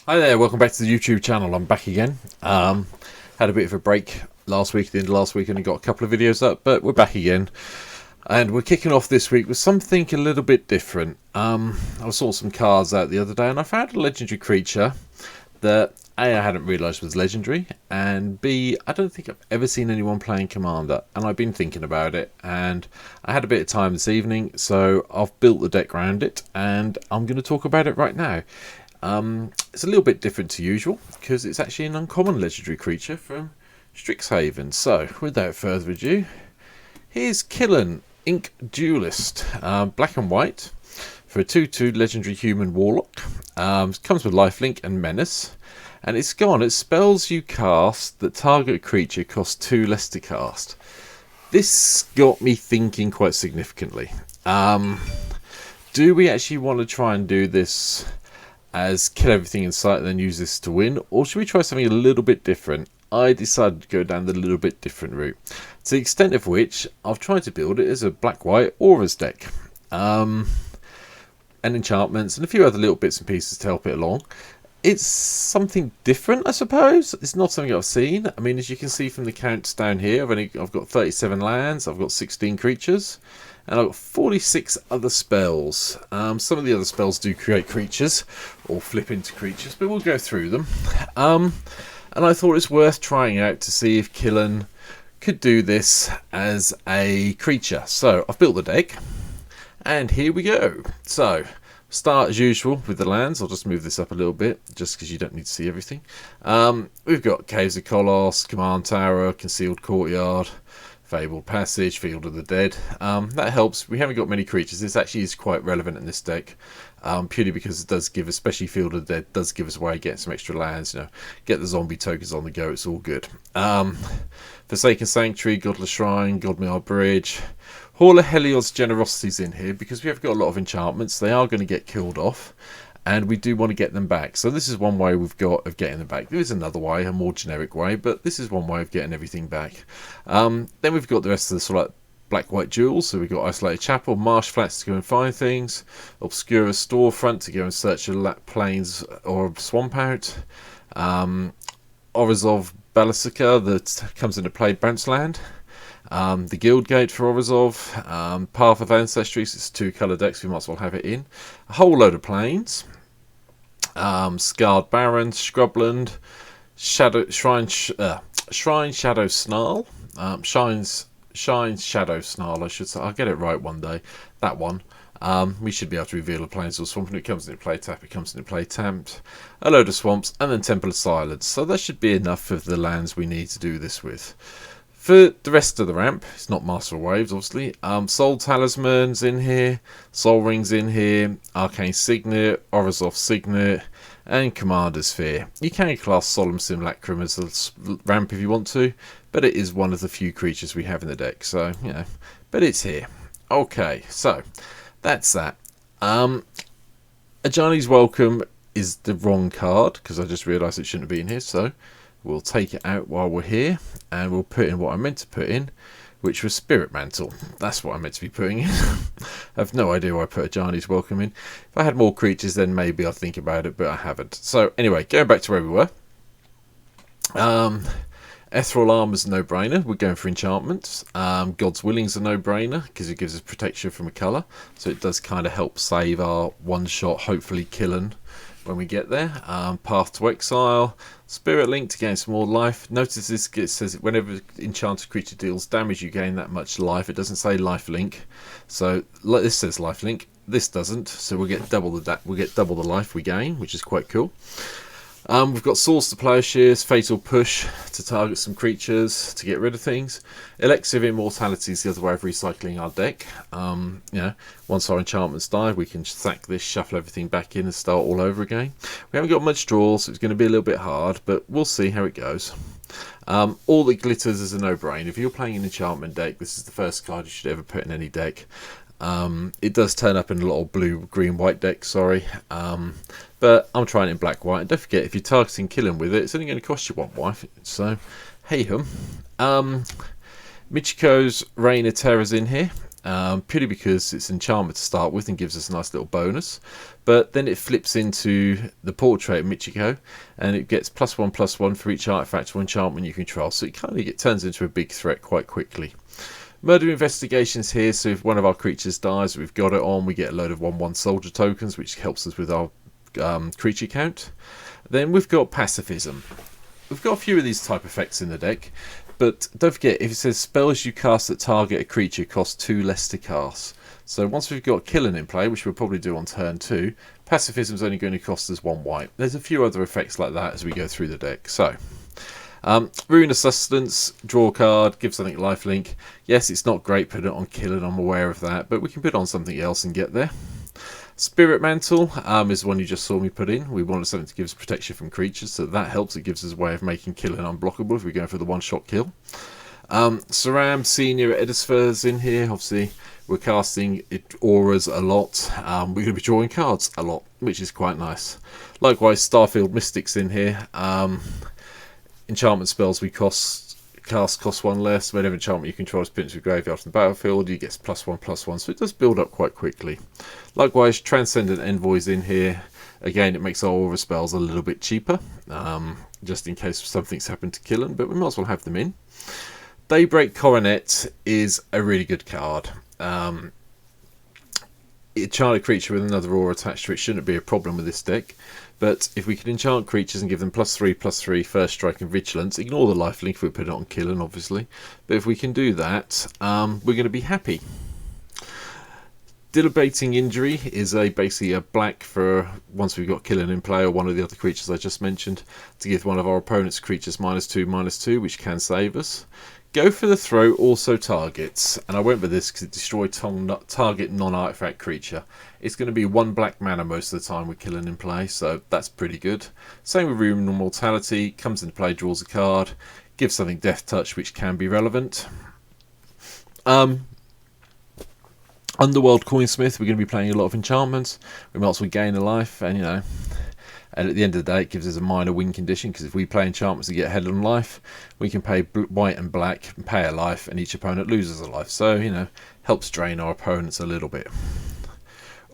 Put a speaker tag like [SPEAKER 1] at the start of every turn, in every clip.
[SPEAKER 1] Hi there, welcome back to the YouTube channel. I'm back again. Had a bit of a break last week, the end of last week, and I got a couple of videos up, but we're back again. And we're kicking off this week with something a little bit different. I saw some cards out the other day, and I found a legendary creature that A, I hadn't realised was legendary, and B, I don't think I've ever seen anyone playing Commander, and I've been thinking about it, and I had a bit of time this evening, so I've built the deck around it, and I'm going to talk about it right now. It's a little bit different to usual because it's actually an uncommon legendary creature from Strixhaven. So, without further ado, here's Killian, Ink Duelist, black and white for a 2/2 legendary human warlock. Comes with lifelink and menace, and it's gone. It spells you cast that target creature costs 2 less to cast. This got me thinking quite significantly. Do we actually want to try and do this as kill everything in sight and then use this to win, or should we try something a little bit different? I decided to go down the little bit different route, to the extent of which I've tried to build it as a black-white auras deck, and enchantments and a few other little bits and pieces to help it along. It's something different, I suppose. It's not something I've seen. I mean, as you can see from the counts down here, I've got 37 lands, I've got 16 creatures, and I've got 46 other spells. Some of the other spells do create creatures, or flip into creatures, but we'll go through them. And I thought it's worth trying out to see if Killian could do this as a creature. So, I've built the deck, and here we go. So, start as usual with the lands. I'll just move this up a little bit, just because you don't need to see everything. We've got Caves of Colossus, Command Tower, Concealed Courtyard, Fabled Passage, Field of the Dead. That helps. We haven't got many creatures. This actually is quite relevant in this deck, purely because it does give, especially Field of the Dead, does give us a way to get some extra lands. You know, get the zombie tokens on the go. It's all good. Forsaken Sanctuary, Godless Shrine, Godmar Bridge. Hall of Heliod's Generosity's in here because we have got a lot of enchantments. They are going to get killed off, and we do want to get them back. So this is one way we've got of getting them back. There is another way, a more generic way, but this is one way of getting everything back. Then we've got the rest of the sort of like black-white jewels. So we've got Isolated Chapel, Marsh Flats to go and find things, Obscura Storefront to go and search a plains or a swamp out, Orizov Balasica that comes into play bounce land. The Guild Gate for Orizov, Path of Ancestries, it's 2 colour decks, we might as well have it in. A whole load of planes, Scarred Baron, Scrubland, Shrine Shadow Snarl, Shine Shadow Snarl, I should say. I'll get it right one day. That one. We should be able to reveal a plains or swamp when it comes into play tap. It comes into play tapped. A load of swamps, and then Temple of Silence. So that should be enough of the lands we need to do this with. For the rest of the ramp, it's not Master of Waves, obviously. Soul Talisman's in here, Soul Ring's in here, Arcane Signet, Orizov Signet, and Commander's Sphere. You can class Solemn Simulacrum as a ramp if you want to, but it is one of the few creatures we have in the deck, so, you know, but it's here. Okay, so, that's that. Ajani's Welcome is the wrong card, because I just realised it shouldn't be in here, so we'll take it out while we're here, and we'll put in what I meant to put in, which was Spirit Mantle. That's what I meant to be putting in. I have no idea why I put Ajani's Welcome in. If I had more creatures, then maybe I'd think about it, but I haven't. So anyway, going back to where we were. Ethereal Armor's a no-brainer. We're going for enchantments. God's Willing's a no-brainer because it gives us protection from a colour. So it does kind of help save our one-shot, hopefully Killian when we get there. Path to Exile, Spirit Link to gain some more life. Notice this, it says whenever enchanted creature deals damage, you gain that much life. It doesn't say life link, so this says life link. This doesn't, so we'll get double the life we gain, which is quite cool. We've got Swords to Plowshares, Fatal Push to target some creatures to get rid of things. Elixir of Immortality is the other way of recycling our deck. You know, once our enchantments die, we can sack this, shuffle everything back in and start all over again. We haven't got much draw, so it's going to be a little bit hard, but we'll see how it goes. All That Glitters is a no-brainer. If you're playing an enchantment deck, this is the first card you should ever put in any deck. It does turn up in a lot of blue, green, white decks, sorry. But I'm trying it in black, white. And don't forget, if you're targeting Killian with it, it's only going to cost you 1 wife. So, hey hum. Michiko's Reign of Terror's in here. purely because it's enchantment to start with and gives us a nice little bonus. But then it flips into the portrait of Michiko, and it gets +1/+1 for each artifact or enchantment you control. So it kind of turns into a big threat quite quickly. Murder investigations here, so if one of our creatures dies, we've got it on, we get a load of 1/1 soldier tokens, which helps us with our creature count. Then we've got pacifism. We've got a few of these type effects in the deck, but don't forget, if it says spells you cast that target a creature cost 2 less to cast. So once we've got Killian in play, which we'll probably do on turn 2, pacifism is only going to cost us 1 white. There's a few other effects like that as we go through the deck. So Rune of Sustenance, draw a card, give something lifelink. Yes, it's not great putting it on Killian, I'm aware of that, but we can put it on something else and get there. Spirit Mantle is the one you just saw me put in. We wanted something to give us protection from creatures, so that helps. It gives us a way of making Killian unblockable if we're going for the one-shot kill. Saram Senior Edisfer's in here. Obviously, we're casting auras a lot. We're going to be drawing cards a lot, which is quite nice. Likewise, Starfield Mystics in here. Enchantment spells we cost 1 less. Whenever enchantment you control is put into a graveyard from the battlefield, you get +1/+1, so it does build up quite quickly. Likewise, Transcendent Envoys in here. Again, it makes our aura spells a little bit cheaper, just in case something's happened to Killian, but we might as well have them in. Daybreak Coronet is a really good card. Enchant a creature with another aura attached to it shouldn't be a problem with this deck. But if we can enchant creatures and give them +3/+3 first strike and vigilance, ignore the lifelink if we put it on Killian, obviously. But if we can do that, we're going to be happy. Dilabating Injury is basically a black for once we've got Killian in play or one of the other creatures I just mentioned, to give one of our opponent's creatures -2/-2, which can save us. Go for the throw, also targets, and I went with this because it destroys target non-artifact creature. It's going to be 1 black mana most of the time with Killian in play, so that's pretty good. Same with Rune of Mortality, comes into play, draws a card, gives something Death Touch, which can be relevant. Underworld Coinsmith, we're going to be playing a lot of enchantments. We might as well gain a life, and and at the end of the day, it gives us a minor win condition, because if we play enchantments to get ahead on life, we can pay white and black, and pay a life, and each opponent loses a life. So, helps drain our opponents a little bit.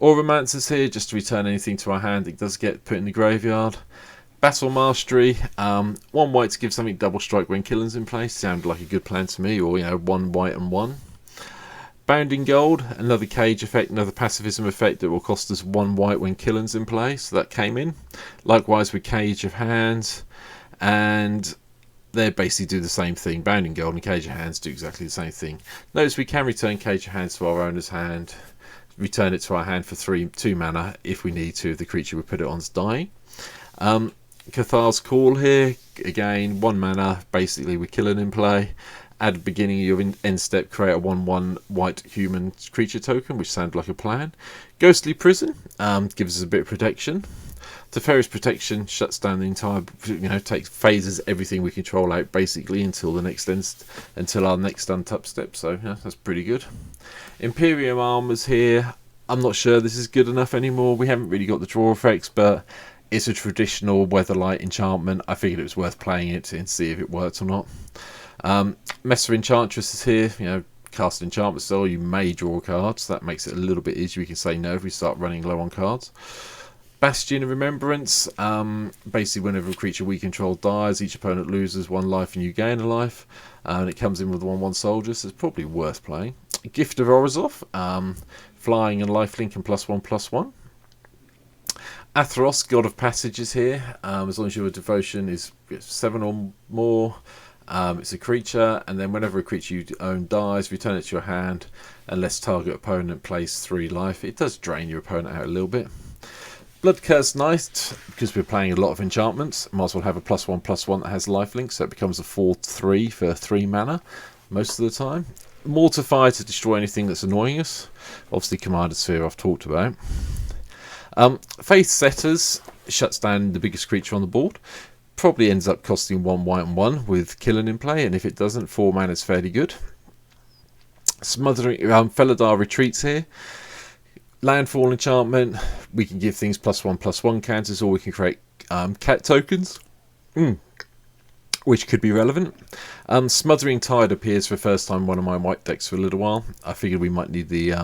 [SPEAKER 1] Auramancer's here, just to return anything to our hand. It does get put in the graveyard. Battle Mastery, 1 white to give something double strike when Killian's in place. Sounded like a good plan to me, or, 1 white and 1. Bounding Gold, another cage effect, another pacifism effect that will cost us 1 white when Killian's in play, so that came in. Likewise with Cage of Hands, and they basically do the same thing. Bounding Gold and Cage of Hands do exactly the same thing. Notice we can return Cage of Hands to our owner's hand, return it to our hand for 2 mana if we need to, if the creature we put it on is dying. Cathar's Call here, again 1 mana, basically with Killian in play. At the beginning of your end step, create a 1/1 white human creature token, which sounds like a plan. Ghostly Prison gives us a bit of protection. Teferi's Protection shuts down the entire, phases everything we control out basically until our next untap step. So that's pretty good. Imperium Armor's here. I'm not sure this is good enough anymore. We haven't really got the draw effects, but it's a traditional Weatherlight enchantment. I figured it was worth playing it and see if it worked or not. Messer Enchantress is here. Cast an enchantment spell, you may draw cards. That makes it a little bit easier. We can say no if we start running low on cards. Bastion of Remembrance, basically whenever a creature we control dies, each opponent loses 1 life and you gain a life. And it comes in with 1/1 soldier, so it's probably worth playing. Gift of Orzhov, flying and lifelink and +1/+1. Atheros, God of Passage is here. As long as your devotion is 7 or more. It's a creature, and then whenever a creature you own dies, return it to your hand unless target opponent plays 3 life. It does drain your opponent out a little bit. Bloodcurse Knight, because we're playing a lot of enchantments, might as well have a +1/+1 that has lifelink, so it becomes a 4/3 for 3 mana most of the time. Mortify to destroy anything that's annoying us. Obviously Commander Sphere I've talked about. Faith Setters shuts down the biggest creature on the board. Probably ends up costing 1 white and 1 with Killian in play, and if it doesn't, 4 mana is fairly good. Smothering Felidar Retreats here. Landfall enchantment, we can give things +1/+1 counters, or we can create cat tokens. which could be relevant. Smothering Tide appears for the first time in one of my white decks for a little while. I figured we might need the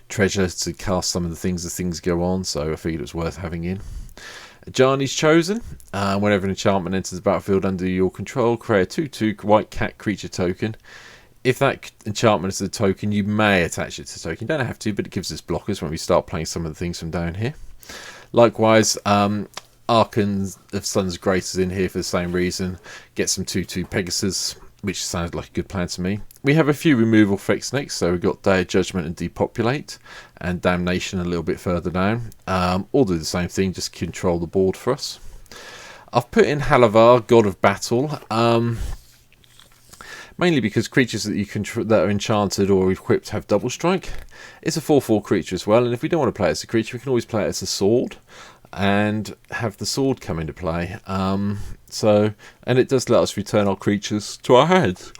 [SPEAKER 1] treasure to cast some of the things as things go on, so I figured it was worth having in. Ajani's Chosen. Whenever an enchantment enters the battlefield under your control, create a 2/2 white cat creature token. If that enchantment is a token, you may attach it to the token. You don't have to, but it gives us blockers when we start playing some of the things from down here. Likewise, Archon of Sun's Grace is in here for the same reason. Get some 2/2 Pegasus, which sounds like a good plan to me. We have a few removal effects next, so we've got Day of Judgment and Depopulate, and Damnation a little bit further down. All do the same thing, just control the board for us. I've put in Halavar, God of Battle, mainly because creatures that you that are enchanted or equipped have double strike. It's a 4/4 creature as well, and if we don't want to play it as a creature, we can always play it as a sword and have the sword come into play. And it does let us return our creatures to our hands.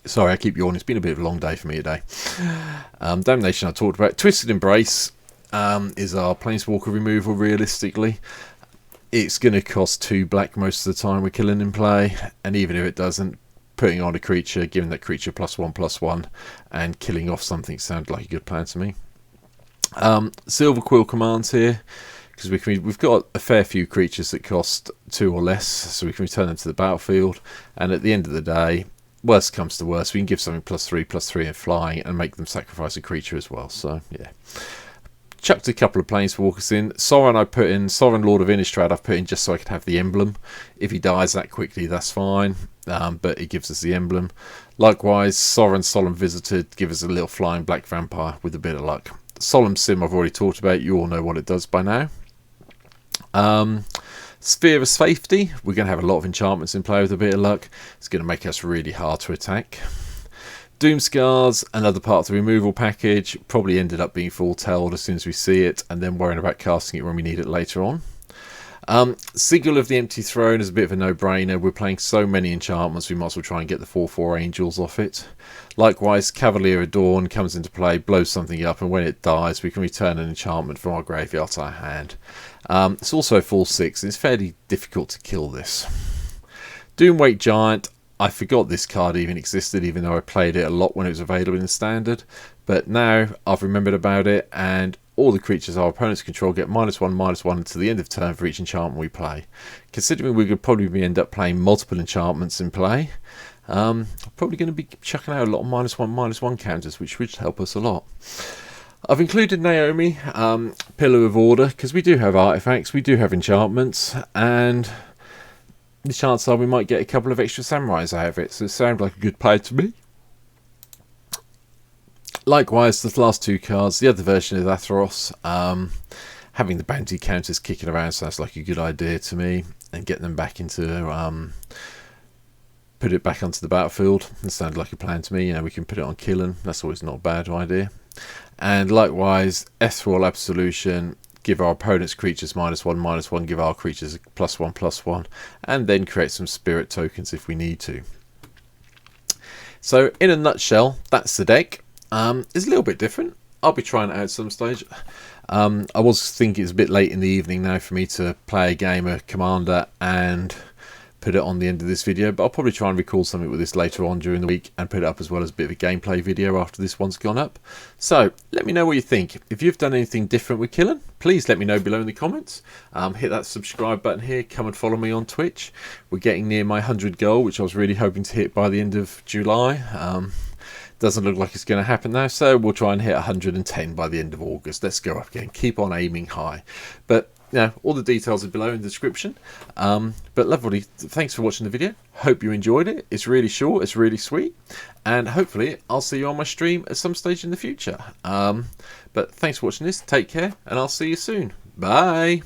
[SPEAKER 1] Sorry, I keep yawning. It's been a bit of a long day for me today. Damnation I talked about. Twisted Embrace is our Planeswalker removal, realistically. It's going to cost 2 black most of the time we're killing in play, and even if it doesn't, putting on a creature, giving that creature +1/+1, and killing off something sounds like a good plan to me. Silver Quill commands here, because we've got a fair few creatures that cost 2 or less, so we can return them to the battlefield, and at the end of the day, worst comes to worst, we can give something +3/+3 and flying, and make them sacrifice a creature as well, so yeah. Chucked a couple of Planeswalkers in. Sorin I put in, Sorin Lord of Innistrad I've put in just so I could have the emblem. If he dies that quickly, that's fine, but it gives us the emblem. Likewise, Sorin Solemn Visited, give us a little flying black vampire with a bit of luck. Solemn Sim I've already talked about, you all know what it does by now. Sphere of Safety, we're going to have a lot of enchantments in play with a bit of luck. It's going to make us really hard to attack. Doomscars, another part of the removal package, probably ended up being foretelled as soon as we see it, and then worrying about casting it when we need it later on. Sigil of the Empty Throne is a bit of a no-brainer. We're playing so many enchantments, we might as well try and get the 4/4 angels off it. Likewise, Cavalier of Dawn comes into play, blows something up, and when it dies, we can return an enchantment from our graveyard to our hand. It's also a 4/6, and it's fairly difficult to kill this. Doomweight Giant, I forgot this card even existed, even though I played it a lot when it was available in the standard. But now I've remembered about it, and all the creatures our opponents control get -1/-1 until the end of turn for each enchantment we play. Considering we could probably end up playing multiple enchantments in play, I'm probably going to be chucking out a lot of -1/-1 counters, which would help us a lot. I've included Naomi, Pillar of Order, because we do have artifacts, we do have enchantments, and the chances are we might get a couple of extra samurais out of it, so it sounds like a good play to me. Likewise, the last 2 cards, the other version of Atheros, having the bounty counters kicking around sounds like a good idea to me, and getting them back into, put it back onto the battlefield, that sounds like a plan to me. You know, we can put it on Killian, that's always not a bad idea. And likewise, Ethereal Absolution, give our opponent's creatures -1/-1, give our creatures +1/+1, and then create some spirit tokens if we need to. So in a nutshell, that's the deck. It's a little bit different. I'll be trying it out at some stage. I was thinking it's a bit late in the evening now for me to play a game of Commander and put it on the end of this video, but I'll probably try and record something with this later on during the week and put it up as well as a bit of a gameplay video after this one's gone up. So let me know what you think. If you've done anything different with Killian, please let me know below in the comments. Hit that subscribe button here, come and follow me on Twitch. We're getting near my 100 goal, which I was really hoping to hit by the end of July. Doesn't look like it's going to happen now, so we'll try and hit 110 by the end of August. Let's go up again, keep on aiming high. But yeah, all the details are below in the description. But lovely, thanks for watching the video. Hope you enjoyed it. It's really short, it's really sweet, and hopefully I'll see you on my stream at some stage in the future. But thanks for watching this, take care, and I'll see you soon. Bye.